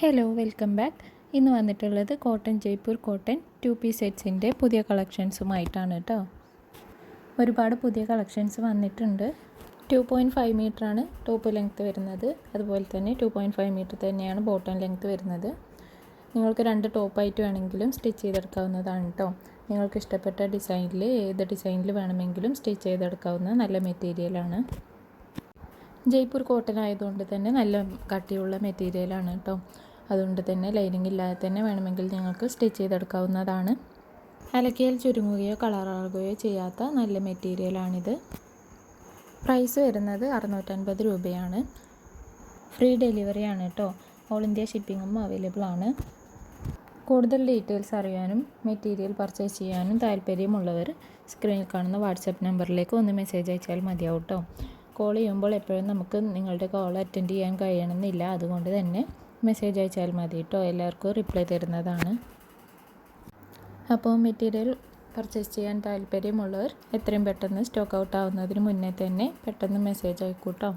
Hello welcome back. ഇന്ന് വന്നിട്ടുള്ളത് cotton Jaipur cotton 2 piece സെറ്റ്സിൻ്റെ പുതിയ കളക്ഷൻസുമായിട്ടാണ് കേട്ടോ. ഒരുപാട് പുതിയ കളക്ഷൻസ് വന്നിട്ടുണ്ട്. 2.5 മീറ്ററാണ് ടോപ്പ് ലെങ്ത്ത് വരുന്നത്. അതുപോലെ തന്നെ 2.5 മീറ്റർ തന്നെയാണ് ബോട്ടം ലെങ്ത്ത് വരുന്നത്. നിങ്ങൾക്ക് 2 ടോപ്പായിട്ട് വേണമെങ്കിലും സ്റ്റിച്ച് ചെയ്തെടുക്കാവുന്നതാണ് കേട്ടോ. നിങ്ങൾക്ക് ഇഷ്ടപ്പെട്ട ഡിസൈനിൽ ഏത് ഡിസൈനിൽ വേണമെങ്കിലും സ്റ്റിച്ച് ചെയ്തെടുക്കാവുന്ന നല്ല മെറ്റീരിയലാണ്. ജയ്പൂർ കോട്ടൺ ആയതുകൊണ്ട് തന്നെ നല്ല കട്ടിയുള്ള മെറ്റീരിയലാണ് കേട്ടോ. അതുകൊണ്ട് തന്നെ ലൈനിങ് ഇല്ലാതെ തന്നെ വേണമെങ്കിൽ നിങ്ങൾക്ക് സ്റ്റിച്ച് ചെയ്തെടുക്കാവുന്നതാണ്. അലക്കിയാൽ ചുരുങ്ങുകയോ കളറാകുകയോ ചെയ്യാത്ത നല്ല മെറ്റീരിയലാണിത്. പ്രൈസ് വരുന്നത് 650 രൂപയാണ്. ഫ്രീ ഡെലിവറിയാണ് കേട്ടോ. ഓൾ ഇന്ത്യ ഷിപ്പിങ്ങും അവൈലബിൾ ആണ്. കൂടുതൽ ഡീറ്റെയിൽസ് അറിയാനും മെറ്റീരിയൽ പർച്ചേസ് ചെയ്യാനും താല്പര്യമുള്ളവർ സ്ക്രീനിൽ കാണുന്ന വാട്സപ്പ് നമ്പറിലേക്ക് ഒന്ന് മെസ്സേജ് അയച്ചാൽ മതിയാവും കേട്ടോ. കോൾ ചെയ്യുമ്പോൾ എപ്പോഴും നമുക്ക് നിങ്ങളുടെ കോൾ അറ്റൻഡ് ചെയ്യാൻ കഴിയണമെന്നില്ല. അതുകൊണ്ട് തന്നെ മെസ്സേജ് അയച്ചാൽ മതി കേട്ടോ. എല്ലാവർക്കും റിപ്ലൈ തരുന്നതാണ്. അപ്പോൾ മെറ്റീരിയൽ പർച്ചേസ് ചെയ്യാൻ താല്പര്യമുള്ളവർ എത്രയും പെട്ടെന്ന് സ്റ്റോക്ക് ഔട്ട് ആവുന്നതിന് മുന്നേ തന്നെ പെട്ടെന്ന് മെസ്സേജ് അയക്കൂ കേട്ടോ.